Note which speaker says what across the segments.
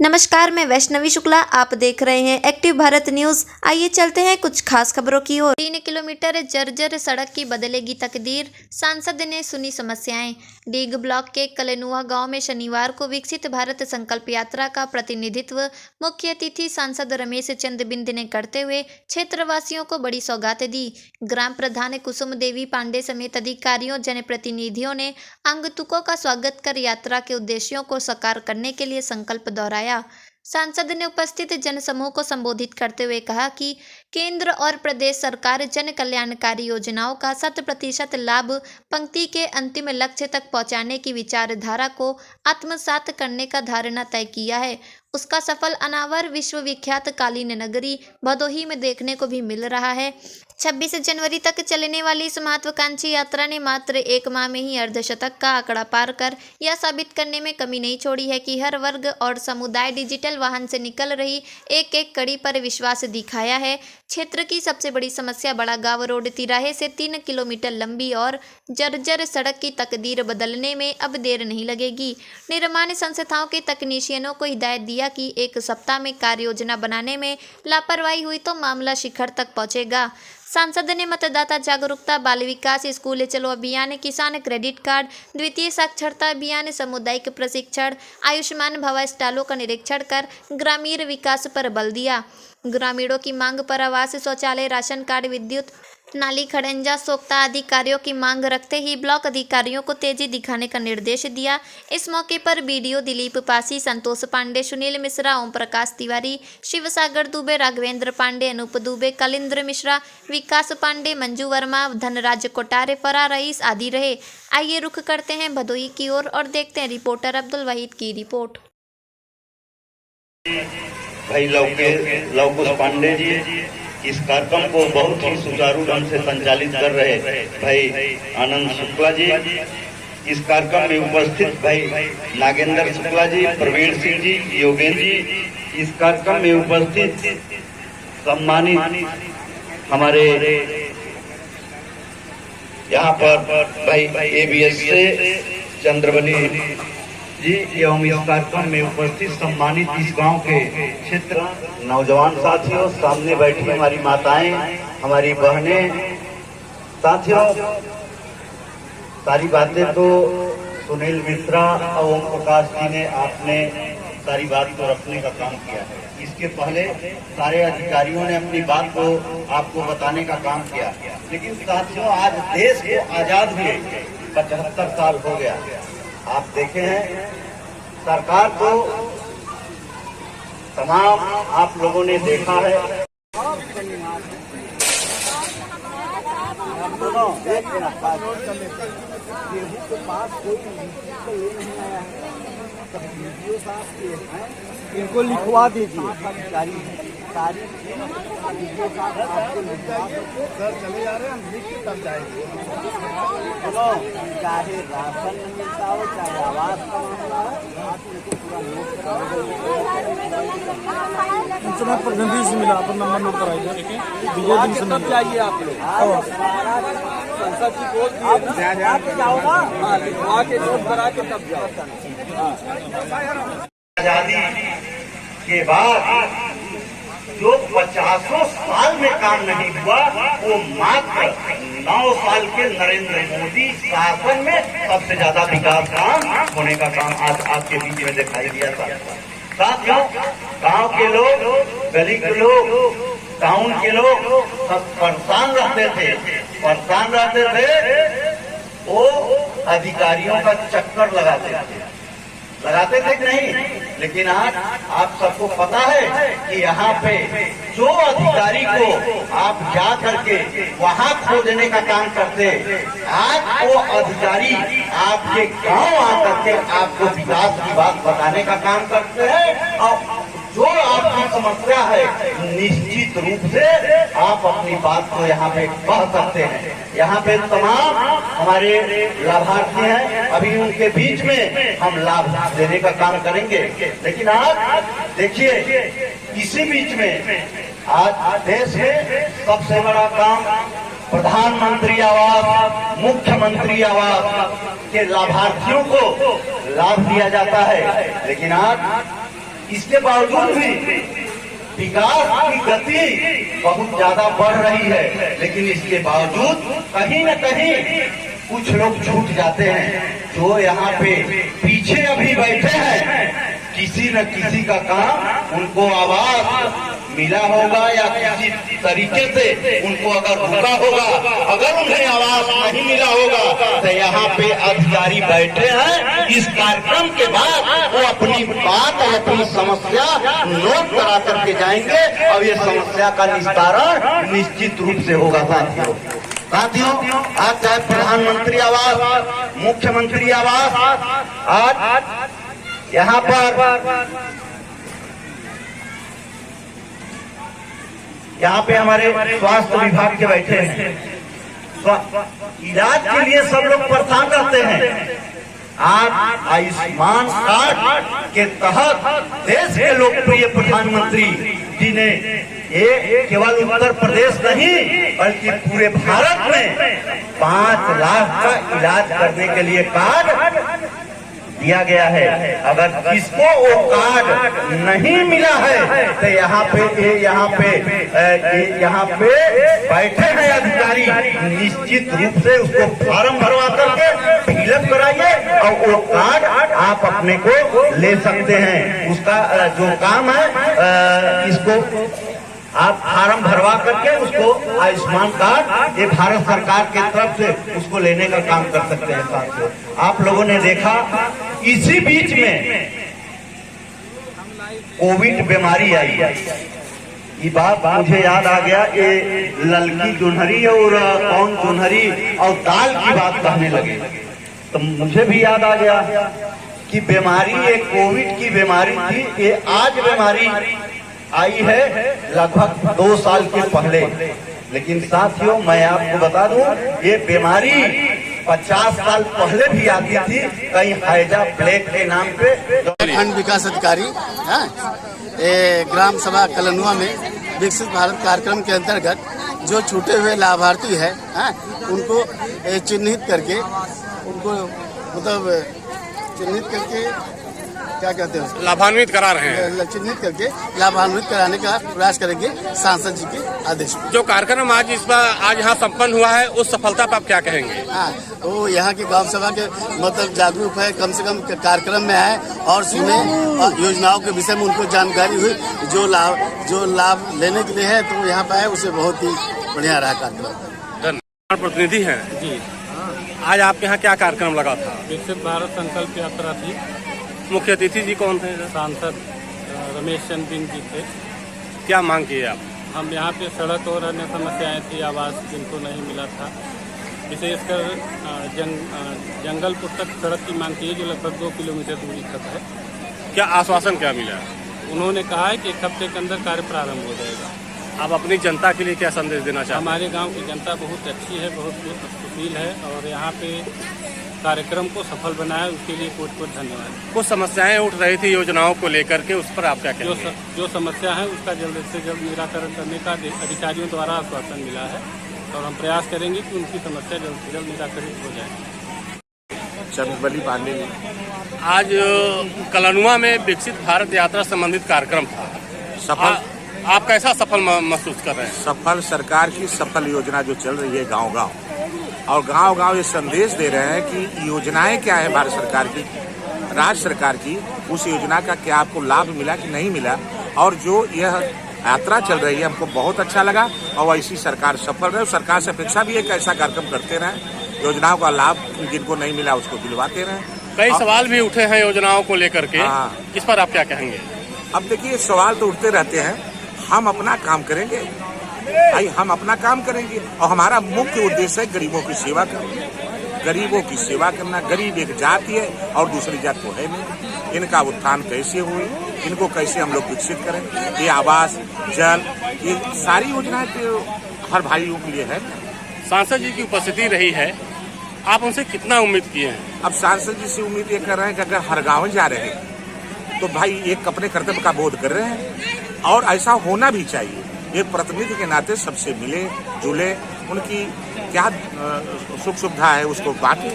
Speaker 1: नमस्कार, मैं वैष्णवी शुक्ला। आप देख रहे हैं एक्टिव भारत न्यूज। आइए चलते हैं कुछ खास खबरों की ओर। 3 किलोमीटर जर्जर सड़क की बदलेगी तकदीर, सांसद ने सुनी समस्याएं। डीग ब्लॉक के कलेनुआ गांव में शनिवार को विकसित भारत संकल्प यात्रा का प्रतिनिधित्व मुख्य अतिथि सांसद रमेश चंद बिंद ने करते हुए क्षेत्रवासियों को बड़ी सौगातें दी। ग्राम प्रधान कुसुम देवी पांडे समेत अधिकारियों, जनप्रतिनिधियों ने आगंतुकों का स्वागत कर यात्रा के उद्देश्यों को साकार करने के लिए संकल्प दोहराया। सांसद ने उपस्थित जनसमूह को संबोधित करते हुए कहा कि केंद्र और प्रदेश सरकार जन कल्याणकारी योजनाओं का 100% लाभ पंक्ति के अंतिम लक्ष्य तक पहुंचाने की विचारधारा को आत्मसात करने का धारणा तय किया है। उसका सफल अनावर विश्वविख्यात कालीन नगरी भदोही में देखने को भी मिल रहा है। 26 जनवरी तक चलने वाली इस महत्वाकांक्षी यात्रा ने मात्र 1 माह में ही अर्धशतक का आंकड़ा पार कर यह साबित करने में कमी नहीं छोड़ी है कि हर वर्ग और समुदाय डिजिटल वाहन से निकल रही एक कड़ी पर विश्वास दिखाया है। क्षेत्र की सबसे बड़ी समस्या बड़ा गांव रोड तिराहे से 3 किलोमीटर लंबी और जर्जर सड़क की तकदीर बदलने में अब देर नहीं लगेगी। निर्माण संस्थाओं के तकनीशियनों को हिदायत दिया कि 1 सप्ताह में कार्य योजना बनाने में लापरवाही हुई तो मामला शिखर तक पहुंचेगा। सांसद ने मतदाता जागरूकता, बाल विकास, स्कूल चलो अभियान, किसान क्रेडिट कार्ड, द्वितीय साक्षरता अभियान, सामुदायिक प्रशिक्षण, आयुष्मान भव स्टॉलों का निरीक्षण कर ग्रामीण विकास पर बल दिया। ग्रामीणों की मांग पर आवास, शौचालय, राशन कार्ड, विद्युत, नाली, खड़ंजा, सोख्ता आदि कार्यों की मांग रखते ही ब्लॉक अधिकारियों को तेजी दिखाने का निर्देश दिया। इस मौके पर बीडीओ दिलीप पासी, संतोष पांडे, सुनील मिश्रा, ओम प्रकाश तिवारी, शिवसागर दुबे, राघवेंद्र पांडे, अनूप दुबे, कलिंद्र मिश्रा, विकास पांडे, मंजू वर्मा, धनराज कोटारे, फरा रईस आदि रहे। आइए रुख करते हैं भदोही की ओर और देखते हैं रिपोर्टर अब्दुल वहीद की रिपोर्ट।
Speaker 2: भाई लवकुश पांडे जी इस कार्यक्रम को बहुत ही सुचारू ढंग से संचालित कर रहे भाई आनंद शुक्ला जी, इस कार्यक्रम में उपस्थित भाई नागेंद्र शुक्ला जी, प्रवीण सिंह जी, योगेंद्र जी, इस कार्यक्रम में उपस्थित सम्मानित हमारे यहाँ पर भाई ABS से चंद्रबली जी एवं इस कार्यक्रम में उपस्थित सम्मानित इस गांव के क्षेत्र नौजवान साथियों, सामने बैठी हमारी माताएं, हमारी बहनें, साथियों सारी बातें तो सुनील मिश्रा और ओम प्रकाश जी ने आपने सारी बात को रखने का काम किया है। इसके पहले सारे अधिकारियों ने अपनी बात को आपको बताने का काम किया, लेकिन साथियों आज देश को आजाद हुए 75 साल हो गया। आप देखे हैं सरकार को तमाम आप लोगों ने देखा है,
Speaker 3: गेहूं के पास कोई नहीं आया है, वीडियो साफ किए हैं, इनको लिखवा दीजिए। सारी वीडियो साफ आपको लिखवा सर चले जा रहे हैं, हम लिख के तब जाएंगे। सुनो, चाहे राशन मिलता हो, चाहे आवास का मामला हो, आप इनको पूरा नोट
Speaker 4: सूचना प्रतिनिधि से मिला, अपन नंबर नोट कराइए। विजय दिन से
Speaker 3: तब जाइए आप लोग। संसद की बोल लिखवा के नोट करा के तब जाओ।
Speaker 2: आजादी के बाद जो 50 साल में काम नहीं हुआ वो मात्र 9 साल के नरेंद्र मोदी शासन में सबसे ज्यादा विकास काम होने का काम आज आपके बीच में दिखाई दिया था। साथियों, गांव के लोग, गली के लोग, टाउन के लोग सब परेशान रहते थे, वो अधिकारियों का चक्कर लगाते थे कि नहीं। लेकिन आज आप सबको पता है कि यहाँ पे जो अधिकारी को आप जा करके वहाँ खोजने का काम करते, आज वो अधिकारी आपके गांव आकर के आपको विकास की बात बताने का काम करते हैं और जो आपकी समस्या है निश्चित रूप से आप अपनी बात को यहाँ पे कह सकते हैं। यहाँ पे तमाम हमारे लाभार्थी हैं, अभी उनके बीच में हम लाभ देने का काम करेंगे। लेकिन आज देखिए, इसी बीच में आज देश में सबसे बड़ा काम प्रधानमंत्री आवास, मुख्यमंत्री आवास के लाभार्थियों को लाभ दिया जाता है। लेकिन आज इसके बावजूद भी विकास की गति बहुत ज्यादा बढ़ रही है, लेकिन इसके बावजूद कहीं न कहीं कुछ लोग छूट जाते हैं जो यहाँ पे पीछे अभी बैठे हैं। किसी न किसी का काम उनको आवाज मिला होगा या किसी तरीके से उनको अगर रुका होगा, अगर उन्हें आवाज नहीं मिला होगा तो यहाँ पे अधिकारी बैठे हैं। इस कार्यक्रम के बाद वो अपनी बात और अपनी समस्या नोट करा करके जाएंगे और ये समस्या का निस्तारण निश्चित रूप से होगा। साथियों, आज चाहे प्रधानमंत्री आवास, मुख्यमंत्री आवास, आज यहाँ पे हमारे स्वास्थ्य विभाग के बैठे हैं। इलाज के लिए सब लोग परेशान रहते हैं। आज आयुष्मान कार्ड के तहत देश के लोकप्रिय प्रधानमंत्री जी ने ये केवल उत्तर प्रदेश नहीं बल्कि पूरे भारत में 5 लाख का इलाज करने के लिए कार्ड दिया गया है। अगर किसको वो कार्ड नहीं मिला है तो यहाँ पे बैठे हैं अधिकारी, निश्चित रूप से उसको फॉर्म भरवा करके फिलअप कराइए और वो कार्ड आप अपने को ले सकते हैं। उसका जो काम है इसको आप फार्म भरवा करके उसको आयुष्मान कार्ड ये भारत सरकार की तरफ से उसको लेने का काम कर सकते हैं। साथियों, आप लोगों ने देखा इसी बीच में कोविड बीमारी आई है। ये बात मुझे याद आ गया, ये ललकी चुनहरी और कौन चुनहरी और दाल की बात कहने लगे तो मुझे भी याद आ गया कि बीमारी ये कोविड की बीमारी थी। ये आज बीमारी आई है लगभग 2 साल के पहले, लेकिन साथियों मैं आपको बता दूं ये बीमारी 50 साल पहले भी आती थी, कहीं हैजा प्लेग के नाम पे।
Speaker 5: खंड विकास अधिकारी ग्राम सभा कलनुआ में विकसित भारत कार्यक्रम के अंतर्गत जो छूटे हुए लाभार्थी है उनको चिन्हित करके उनको मतलब चिन्हित करके क्या कहते हैं
Speaker 6: लाभान्वित करा रहे हैं।
Speaker 5: चिन्हित करके लाभान्वित कराने का प्रयास करेंगे सांसद जी के आदेश पर।
Speaker 6: जो कार्यक्रम आज यहाँ संपन्न हुआ है उस सफलता पर आप क्या कहेंगे?
Speaker 5: हाँ, वो यहाँ के ग्राम सभा के मतलब जागरूक है, कम से कम कार्यक्रम में आए और सुने और योजनाओं के विषय में उनको जानकारी हुई। जो लाभ लेने के लिए है तो यहाँ पे आए, उसे बहुत ही बढ़िया रहा कार्यक्रम।
Speaker 6: धन्यवाद। प्रतिनिधि हैं जी, आज आपके यहाँ क्या कार्यक्रम लगा था?
Speaker 4: विकसित भारत संकल्प यात्रा थी।
Speaker 6: मुख्य अतिथि जी कौन थे?
Speaker 4: सांसद रमेश चंद्र सिंह जी थे।
Speaker 6: क्या मांग किए आप?
Speaker 4: हम यहाँ पे सड़क और अन्य समस्याएं थी, आवास जिनको नहीं मिला था, विशेषकर जंगलपुर तक सड़क की मांग की है जो लगभग 2 किलोमीटर दूरी तक है।
Speaker 6: क्या आश्वासन क्या मिला?
Speaker 4: उन्होंने कहा है कि 1 हफ्ते के अंदर कार्य प्रारंभ हो जाएगा।
Speaker 6: आप अपनी जनता के लिए क्या संदेश देना चाहते हैं?
Speaker 4: हमारे गांव की जनता बहुत अच्छी है, बहुत सुशील है और यहाँ पे कार्यक्रम को सफल बनाया, उसके लिए कोट धन्यवाद।
Speaker 6: कुछ समस्याएं उठ रही थी योजनाओं को लेकर के, उस पर आप क्या कहेंगे?
Speaker 4: जो समस्या है उसका जल्द से जल्द निराकरण करने का अधिकारियों द्वारा आश्वासन मिला है और हम प्रयास करेंगे कि उनकी समस्या जल्द से जल्द निराकरित हो जाए।
Speaker 5: चंद्रबली पांडे।
Speaker 6: आज कलनुआ में विकसित भारत यात्रा संबंधित कार्यक्रम था।
Speaker 7: सफल
Speaker 6: आप कैसा सफल महसूस कर रहे हैं?
Speaker 7: सफल सरकार की सफल योजना जो चल रही है गांव-गांव और गांव-गांव ये संदेश दे रहे हैं कि योजनाएं क्या है भारत सरकार की, राज्य सरकार की, उस योजना का क्या आपको लाभ मिला कि नहीं मिला। और जो यह यात्रा चल रही है हमको बहुत अच्छा लगा और ऐसी सरकार सफल रहे। सरकार से अपेक्षा भी है कि ऐसा कार्यक्रम करते रहें, योजनाओं का लाभ जिनको नहीं मिला उसको दिलवाते रहें।
Speaker 6: कई सवाल भी उठे हैं योजनाओं को लेकर के, इस पर आप क्या कहेंगे?
Speaker 7: अब देखिए सवाल तो उठते रहते हैं, हम अपना काम करेंगे भाई, हम अपना काम करेंगे और हमारा मुख्य उद्देश्य है गरीबों की सेवा करना। गरीबों की सेवा करना, गरीब एक जाति है और दूसरी जाति तो है नहीं। इनका उत्थान कैसे हुए, इनको कैसे हम लोग विकसित करें, ये आवास, जल, ये सारी योजनाएं तो हर भाइयों के लिए है।
Speaker 6: सांसद जी की उपस्थिति रही है, आप उनसे कितना उम्मीद किए हैं?
Speaker 7: अब सांसद जी से उम्मीद ये कर रहे हैं कि अगर हर गाँव जा रहे हैं तो भाई एक अपने कर्तव्य का बोध कर रहे हैं और ऐसा होना भी चाहिए। एक प्रतिनिधि के नाते सबसे मिले जुले, उनकी क्या सुख सुविधा है उसको बांटे।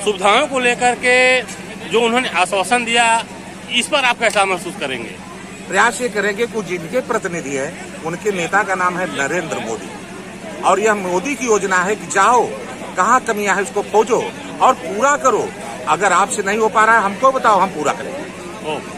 Speaker 6: सुविधाओं को लेकर के जो उन्होंने आश्वासन दिया इस पर आप कैसा महसूस करेंगे?
Speaker 7: प्रयास ये करेंगे कि जिनके प्रतिनिधि है उनके नेता का नाम है नरेंद्र मोदी, और यह मोदी की योजना है कि जाओ कहाँ कमियां है उसको खोजो और पूरा करो। अगर आपसे नहीं हो पा रहा है हमको बताओ, हम पूरा करेंगे।